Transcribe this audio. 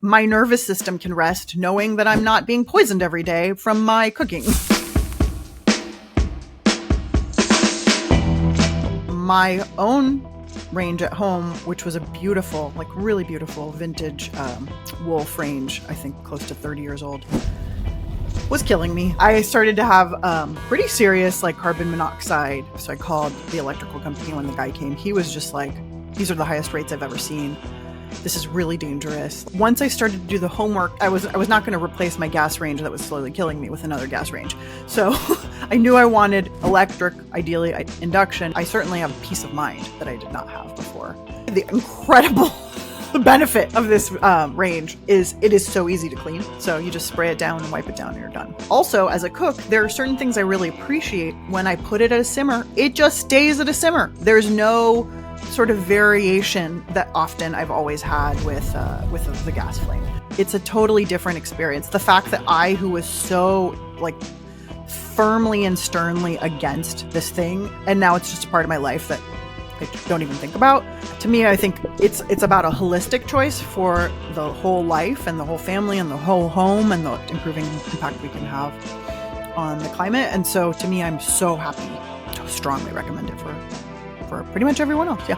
my nervous system can rest knowing that I'm not being poisoned every day from my cooking. My own range at home, which was a beautiful, like really beautiful vintage wolf range, I think close to 30 years old, was killing me. I started to have pretty serious like carbon monoxide. So I called the electrical company when the guy came. He was just like, these are the highest rates I've ever seen. This is really dangerous. Once I started to do the homework, I was not going to replace my gas range that was slowly killing me with another gas range. So I knew I wanted electric, ideally induction. I certainly have peace of mind that I did not have before. The incredible benefit of this range is it is so easy to clean. So you just spray it down and wipe it down and you're done. Also, as a cook, there are certain things I really appreciate. When I put it at a simmer, it just stays at a simmer. There's no sort of variation that often I've always had with the gas flame. It's a totally different experience. The fact that I, who was so like firmly and sternly against this thing, and now it's just a part of my life that I don't even think about. To me, I think it's about a holistic choice for the whole life and the whole family and the whole home and the improving impact we can have on the climate. And so to me, I'm so happy to strongly recommend it for pretty much everyone else. Yeah.